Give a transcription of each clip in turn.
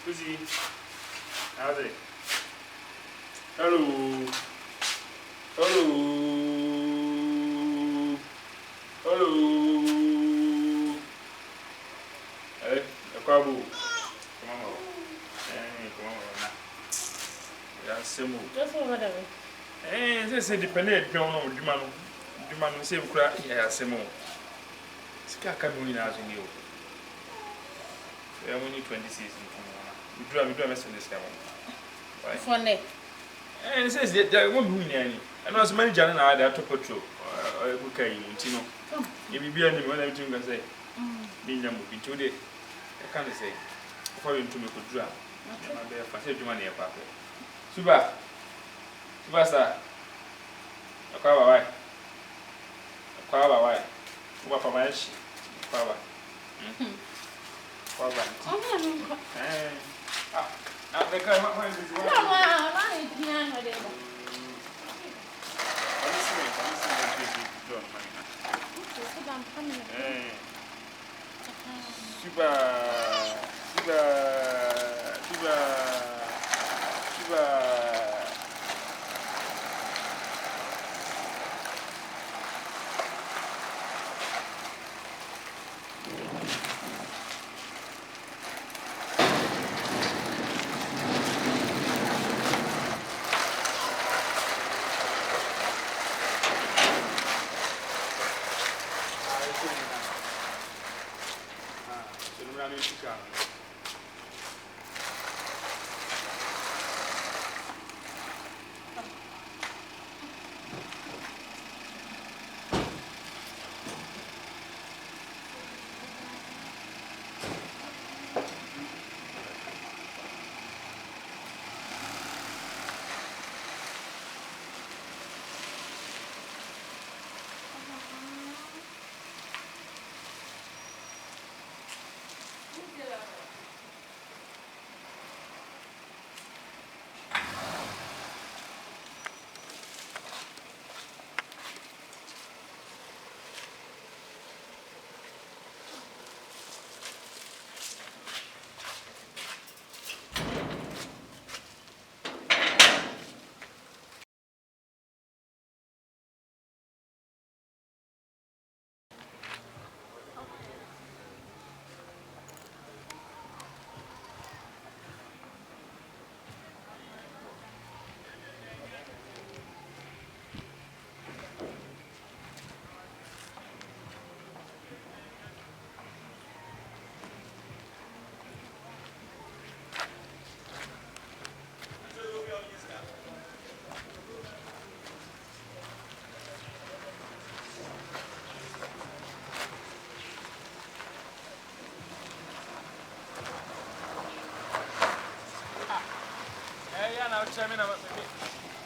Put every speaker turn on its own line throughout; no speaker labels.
Pussy. How's it? Hello. Hello. Hello. Hey, Akabu. Come on. Hey, come on. Yeah, Semu.
Just whatever.
Eh, this is dependent on the man. The man will say, yeah, Semu. Sika coming out in you. We are only 26. We do a mess in this camera.
Funny.
And it says that there won't be any. And as many Jan and I are to patrol. Okay, you know. If you be any one, everything can say. Being them will be today. I can't say. For him to make a drum. I'm there for such money, Papa. Suba. Subasa. A cover white. A cover white. What for my ship? Cover. Now they come up with one.
I didn't know.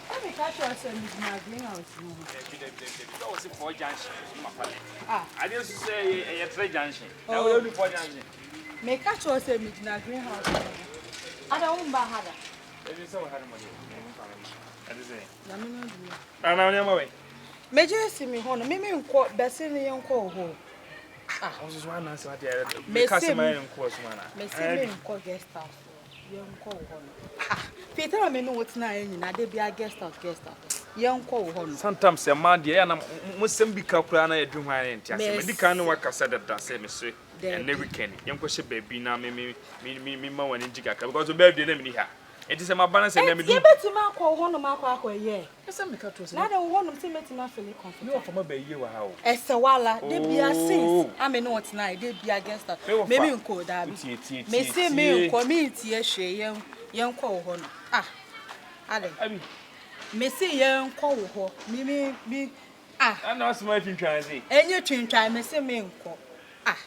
Let me catch you some greenhouse.
That was a 4 junction. I didn't say a 3 junction. I will only 4 junction.
Make catch you some greenhouse. I don't buy her.
It is so hard. I just say,
I'm
not on my way.
Major see me home. Maybe in court, Bessie, young call home.
I was just one answer. I
May
see my own course.
May see me call guest house. Young call home. Peter, I know what's not in. I did be a guest house. Young call home.
Sometimes a man, dear, and I must be calculating to my end. The kind of work I said that same as and every can. Young question baby now, me, more and Jigaka because the baby didn't here. It is a my balance and let me do.
My call one of my quack, yeah. Yes, I'm the cat was not one of them to my feeling comfortable from a baby. Wow. As a walla, they be a sis. I may know what's night, they be a guest. Maybe you call that. May say me community, a young call honor. Ah, I may say young call her, me. Ah,
I'm not smoking trying.
And you train try, may say me call. Ah,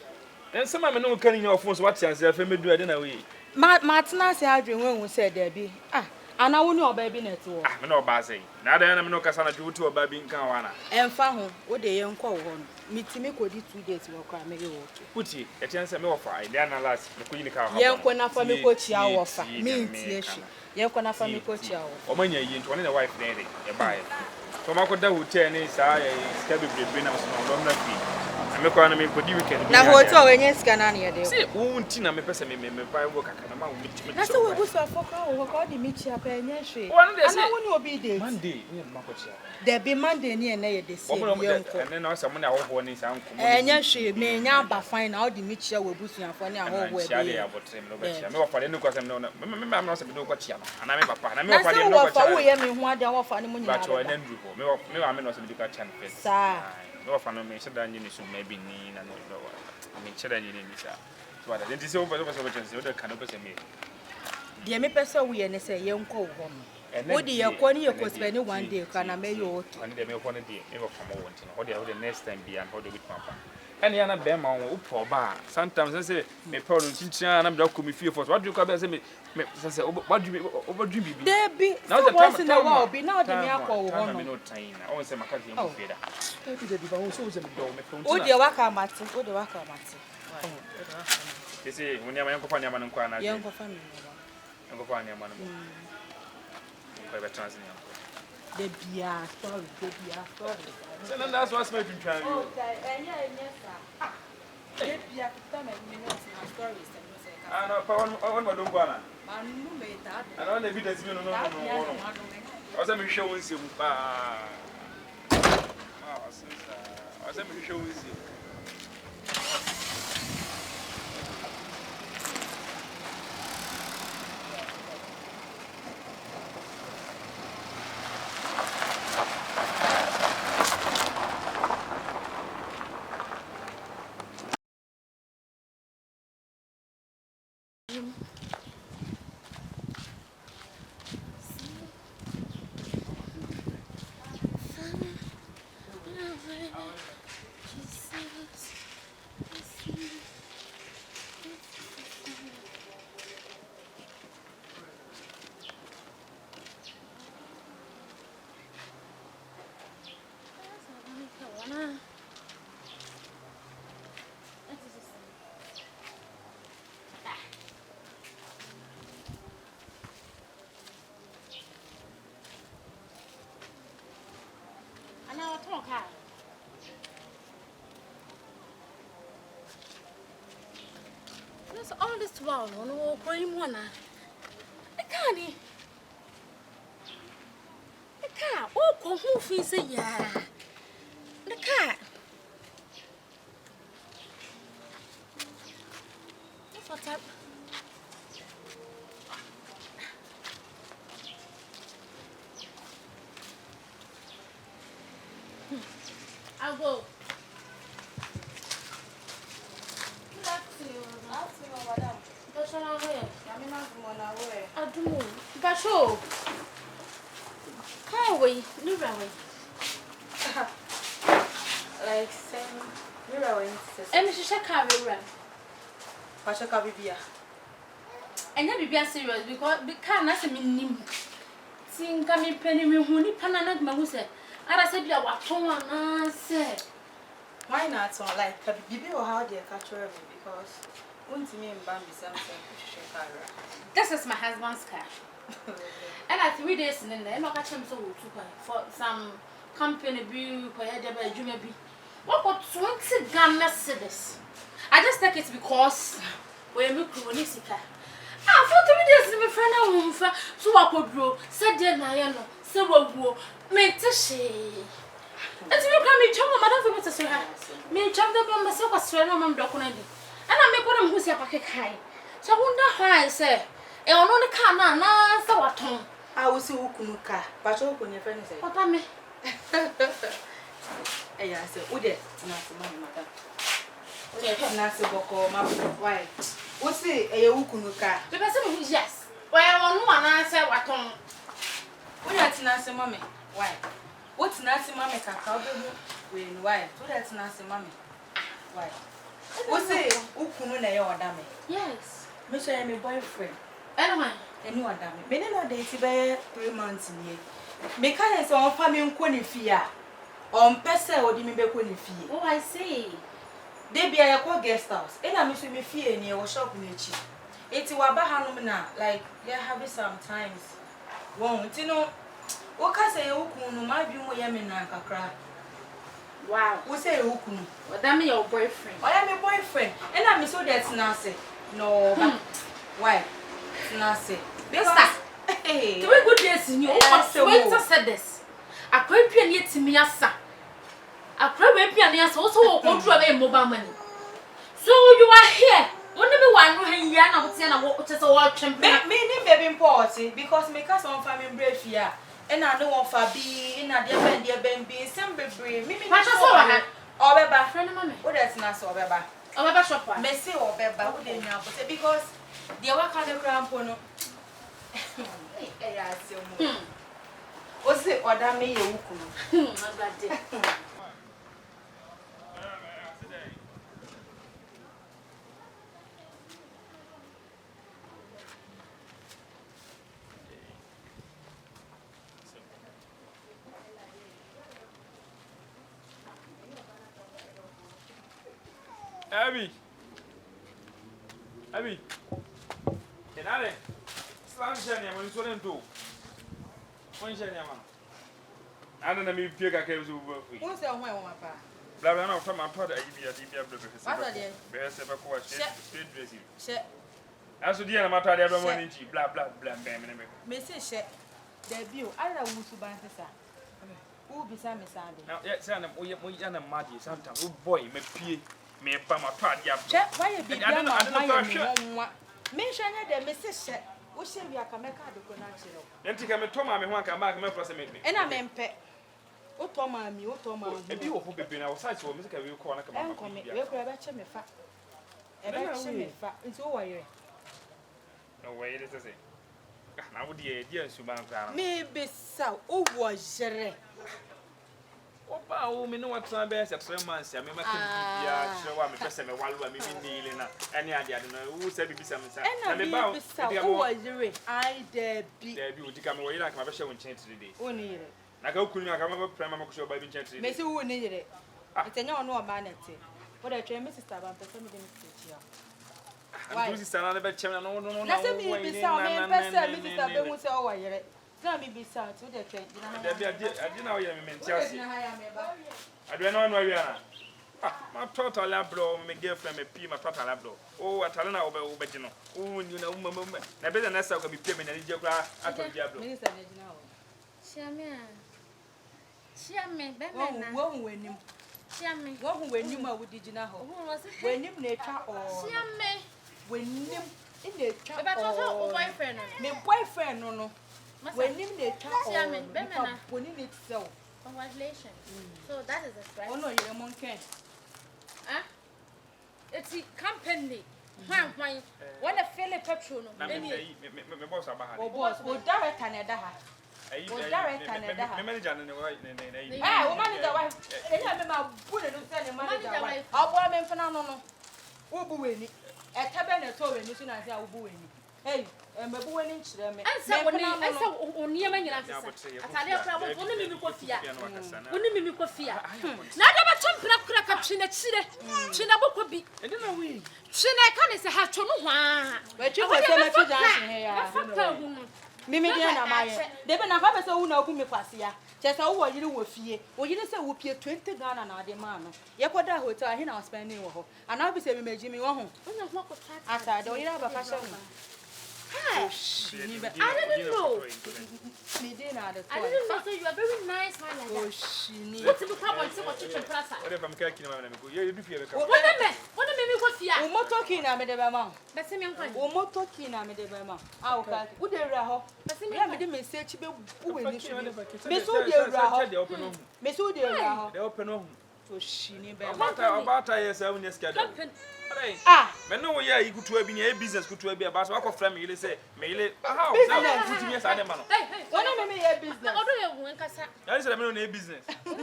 then some of them know cutting your phones. What's your self? Let me do it in a way.
Martina said, when we said there be. Ah, and I will know baby network.
Ah, no, Bassy. Now then, I'm no Cassandra to a baby in Kawana.
And found what they young call one. Meet me could 2 days walk. I may walk.
Put ye a chance of more fire. Then I last the Queen car.
Young when I for me coach your offer. Means yes, young when I for me coach your
or when you're into one wife, lady, a buyer. From Makoda who turn is I scabby between us on London fee. me kwa na me kodi weekend.
Na hotel wenye scan na ye
See, won't na me pese me buy work aka na ma wo me.
Na so we go so for ko di me chia pa enye hwe.
Ana
woni obi date.
Monday, we ma ko chia.
There be Monday ni na ye de se yenko.
And then na so mo na wo ni sa nko.
Enye hwe me nya ba fine na di me chia we busuafo ni ahoho e be.
Me wa fa no kwa sem no me am no se be do kwa chia na. Ana me papa na me wa fa
no kwa chia. Na so wo fa wo ye me ho ade wo fa ni mu nyina.
Ba cho na ndu ho. Me wa me no se be do kwa chia na first.
Sa.
Me wa fa no me se da nyi ni so maybe ni na no do wa. Me chere nyi ni sa. So that then this over chance o de kan o pese me.
De me pese wo ye ne se yenko wo ho no. Wo di ye ko ni ye ko spend one day kana me yo okay.
One day me ko na day me wo come won tin. Ho de next time be and ho de with papa. And yana be ma wo po ba. Sometimes I say me pe on chinchia na me da ko me fie for. What do you call say me say what do you over dream bibi.
There be. Now the time na wo be now de me akọ wo ho no.
Me no time na. O say maka dey mo feda. Dey be ba wo so say me do me phone.
O de waka mate, o de waka mate.
You see, when you are going to find a man, young family. I'm going to find a man. I'm going to translate.
The beer story, the beer story.
So that's what's making me try.
Okay, and yes, sir. The beer minutes and stories.
I know, one more don't go on.
I made that.
I don't know if it's been no. I was a show with you. I was a show with you.
That's all this while, no, cream one. I can't. The cat, oh, come who feels a yeah. The cat. What's up? I'll go. Basho. Highway, new railway.
Like same new railway.
And she shall carry run.
Pasha Kabibia.
And you be serious because the car not a minim. Seeing coming penny me who need panana mamuse. And I said, you are what said.
Why not so like Kabibi or how they catch her because won't me and Bambi something.
This is my husband's car. And at 3 days in there, I'm not catching so for some company view for a junior bee. What got 20 gun Mercedes? I just take it because we're Mukunisika. I thought 3 days in my friend, so I could grow, said dear Niano, so will make the shade. As you come, me chum, Madame Mrs. Me chum the bomb myself was straight on document. And I make one who's a packet high. So I wonder why I say, I don't know the car now, so what home.
I will see Ukunuka, but open your friends.
What I mean?
I said, would it? Madam. Nasi Boko, my wife. What's it? A Ukunuka.
Because yes. Well, no one answer what home.
What that's Nasi Mammy? Why? What's Nasi Mammy? Cacao, when why? What that's Nasi Mammy? Why? What's it? Ukununa or damn?
Yes.
Miss, I am a boyfriend.
Anyway.
Any one damn it. Many not dates by 3 months in here. Make us on family queen fear. On Pessa or Dimmy Queen fee.
Oh, I see.
They be a call guest house. And I miss me fear near or shop in each. It's Wabahanumina, like they have it sometimes. Won't you know? What can say, Okunu, my view, Yamina, cry.
Wow.
We say ukunu.
Well, that me your boyfriend.
Oh, yeah, my boyfriend. And I'm so that's nasi. No, why? Nasi. Because hey.
The way good days in you. Wait to say this. I can't be near to me asa. I can't be near so control mobile money. So you are here. Only me one who here now saying I want to watch him.
Me need baby important because me cause on family brave here. And I don't want for be in a dear baby, some baby. Me
What you saw her?
Or beba.
Friend of mine.
What that's not so beba.
Or beba shopper.
Messi or beba. What they now because the work on the ground pono. Eh, I see. What's it or that me you
I'm glad it.
Abby. Can I? Slam Shania, when you saw them too. When Shania, I don't know if you can carry over.
What's that one, papa?
Blah, blah, from my part, I give you a deep
What are they?
Bears ever question, straight dressing.
Shit.
As to the end, I'm not tired of money, blah, blah, blah, bam, and
Mrs. Shit. Debut, I don't want to buy this. Who beside me, Sandy?
now, yes, and we are muddy sometimes. Oh, boy, me pee, me a pama part, yeah.
Why you be?
I don't know.
Mention that Mrs. Shit. We say we are coming out of connection.
Then take a Toma, me one come back, me plus a minute.
And I'm in pet. O Toma, me, O Toma.
If you hope it be our size for music, I will call a
come. We'll grab a chimney fat. A chimney fat. It's all right.
No way, it is a say. Now, would the idea Suban?
Maybe so. Oh, was Jerry.
Oh, me know what's my best at 3 months. I mean, I can't show up a person while I'm kneeling. Any idea? I don't know who said it be some.
And about oh, was Jerry. I dare be
there. You to come away like my show and change today.
Only.
I go, couldn't I come up with Prima show by chance?
Messi who needed it. It's a no man. What I train Mrs. Taban, but some of them teach you.
Why is another channel? No,
that's a me beside me, Mrs. Taban will say, oh, I hear it. Let me be sad to the train.
I didn't know you meant Chelsea. I don't know where you are. My total labro, my girlfriend, my pea, my total labro. Oh, I tell her over Obedino. Oh, you know, I better not say, be paying a geograph at the Diablo.
Chiame,
one when you Chiame, one when you with the Jinaho. When you nature or Chiame, when you in the trap or boyfriend, my boyfriend, no. When you nature or when you need so.
Congratulations. So that is a stress.
Oh no, you're a monkey.
Huh? It's a company. Why? What a fairly petrol.
My boss about
oh, boss, oh, direct and a daha. Oh, direct and a daha.
My manager and the wife.
Ah, woman is the wife. And I remember putting it on the manager. I'll buy me for no. Who booing it? A cabinet told me, soon as I will booing it. Hey, and my booing inch them.
I said, I saw on near my answer. I tell you, I want to make coffee. Only me coffee. Now, I'm a champion of crack up China. China could be. I don't know. China can't say, have to know. But you were so much.
Mimi na my. They been a papa so no me kwasia. Just how are you with fee? Or you say we pay 20 Ghana na de man. Yakoda hotel he na spending wo. And I be say me Jimmy wo ho. Asa do you have a fashion?
I didn't know.
Me dey na the
I didn't know so you are very nice man like that.
Oh she.
What you come on see what chicken plaza.
What if I'm catching my name? You do feel
What me go fear?
O moto ki na me de be ma.
Be se me nkwan.
O moto ki na me de be ma. Ah o ka. Wo de wura ho. Be se me de me se chi be wo ni so. Me so de wura ho. Me so de wura ho.
They open home.
So she ni be.
About yes, I will schedule.
Ah,
men no yeah, you go to a business, go to a beer, but I go from me, say, me, how?
Business.
I man.
Hey, what do you mean business?
What do you want kasa?
I said I'm no business.
I don't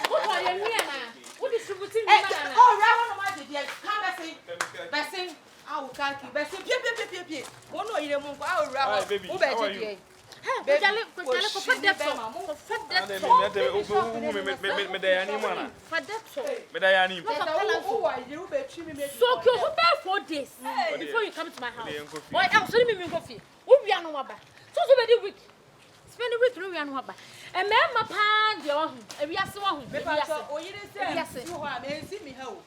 what are you here now? What is distributing
man? Oh, right one of my come Bessie. I will kaki. Bessie, pie. One no you mo I will ra. Who be dey?
Hey, for that so you 4 days before you come to my house. Why I'm sorry me coffee. We are no waba. So very week. Spend a week we are no waba. Emma pan de ohu. Ewiase wo hu.
Me pa so oyire se so ho a me nsi mi ha o.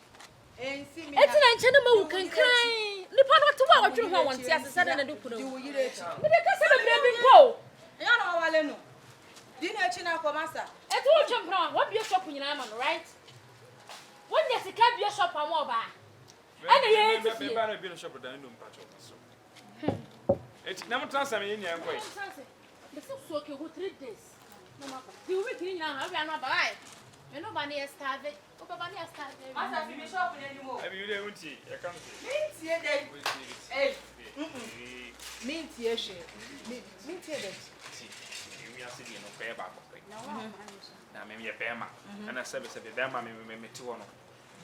Ensi mi.
Eti na nche no ma wo kankran. Nipa no te wa wodwe ho won ti ase se na de kuno.
Di oyire echi.
Me de ka se bebre bi mpo.
Ya na wale no. Di na echi na komasa.
Eti wo twempra wa bia shop nyina ma no right? Won ya sika bia shop am oba. Ana ye eti.
Me ba na bia shop da no mpa cho so. Eti na mo transfer me nya nkoi.
The so okay go 3 days. No ma. Di we kiri nyina ha bia no ba ai. Me no ba na starve. O ba na starve.
Masa fi me shop na ni mo.
Abi you dey unti, e kan say.
Minti e dey. Eh. Minti e hwe. Minti e dey.
We are sitting no pay back. Na me me pay ma. Ana sebe be ma me ti wo no.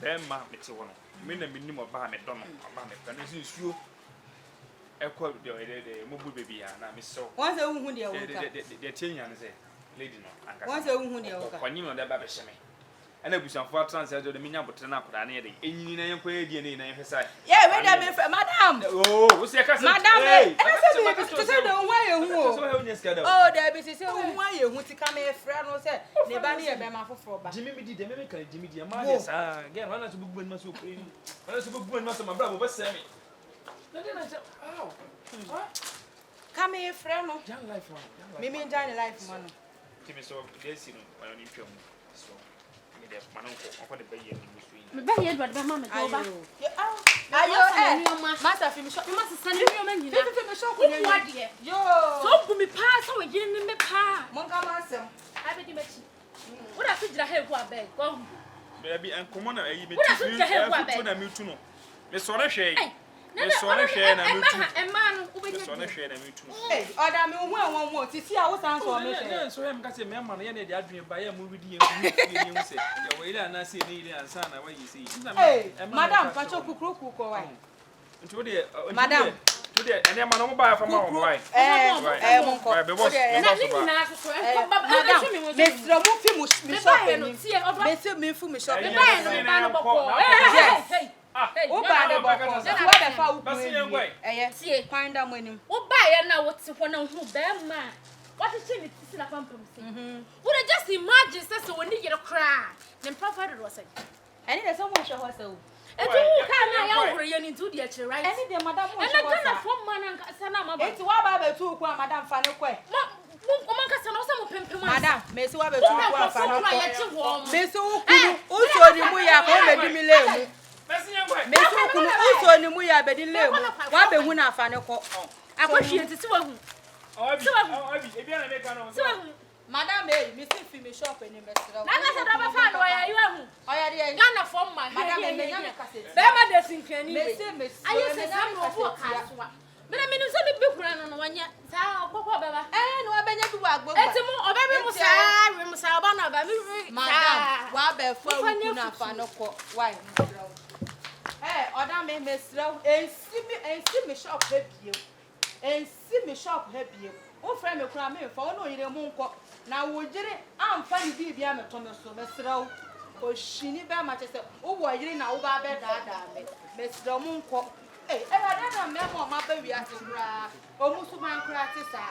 Be ma me ti wo no. Me na me nim oba me do no. Oba me pa na nsuo. Ekọ de mobu baby ya na me so.
Once e hu de wo ka.
De tienya ne say lady no anka.
Once e hu de wo ka.
Kwani no de ba be hye ana busanfo transfer de me nya botre na akoda na ye de enyini na yenko edie ne na ye hwesa.
Yeah, we da me madam.
Oh, we say ka say.
Madam, e say me to say de hu aye hu o.
So he nya skada.
Oh, there be say hu aye hu ti ka me frɛ no say ne ba ne ye be ma foforo ba.
Jimmy di de me kan Jimmy di ma de sa. Again, wana so bubu ma so kuri. Wana so bubu ma so ma bra bo be se me. Na de na say, ow.
Ka me frɛ no.
Young life man.
Me join life man.
Jimmy so gesi no, wa ni twam. So me de manonko, onko de be ye ni musu yi.
Me ba ye do de mama me go ba.
Ayo, Master fi me shop.
Me ma se sane mi o ma nyina.
Fi me shop
Wo ade.
Yo.
So bu mi pa so we gine me pa.
Mon ka ma asem.
Abi di machi. Wo da so gira he go abeg. Go.
Me bi enkomo na ayi me
Wo da so gira he go
tu
abeg.
na mi tu no. Me sore hwe.
Me
sore hwe na mi tu.
Emma no wo
Me
benya.
sore hwe na mi tu.
Eh, oda me hu anwon mo titi a wo san so me hwe.
So em ka se me ma no ye na de adwen ba ye mo widi ye hu se. Ya we ile na se ni ile ansa na wa yi se.
Eh, madam, pacho kukuru kuko wai.
Nti de
Madam.
Today, and then man buy from our wife.
Monko.
Right, be boss.
Na ni na so en baba
Madam,
me mo.
me sro mo fi mo shop ni.
Me
se me fu me shop.
Me ba no ba no boko.
Yes.
Hey.
Wo ba de boko. Wo be fa wo ku. Eh,
tie.
Find am anim.
Wo ba ye na wo te ho na hu be ma. What is it tisi na pampam se. Would just imagine say so when you cry. Then prophet was say.
Any the someone show her so.
Etu ka na ya hore ye ni tu de achi right.
Any the madam
mo show her. And na from man anka na ma ba.
Eti wa ba be tu ku madam fa ne kwe.
Mo man ka sa na so mo pempem.
Madam, me si wa be tu ku fa ne
kwe.
Me si ukunu uso ni mu ya ko be di mi le mu. Me si ukunu uso ni mu ya be di le mu. Wa be hu na fa ne ko.
Akwahie ti si wa hu.
Obi, ebi na me ka no.
Si wa hu.
Madam, me si fi me shop ni me sra.
Na na se da ba fa no ya you hu.
Oya de
Ghana from man.
Madam, me nya me kaseti.
Be ma de sinkani.
Me si
aye se sa no bo ka so a. Me na me no so ni bi kura no wanya. Sa okoko be ba.
No wa benya bi wa gbogbo.
Eti mu oba bi mu sa, we mu sa oba na ba mi.
Madam, wa be fa uku na fa no ko. Why? Oda me sra. Ensi me shop he bio. Ensi me shop he bio. O fra me kura me fa no yire mu nko. Na wo jire amfa ni bibia me to me so me sra o. O shini be ma chese. O wo yire na wo ba be da me. Me sra mu nko. Eh, e ba da me mo ma ba wi ase kura. O musu man kura ti sa.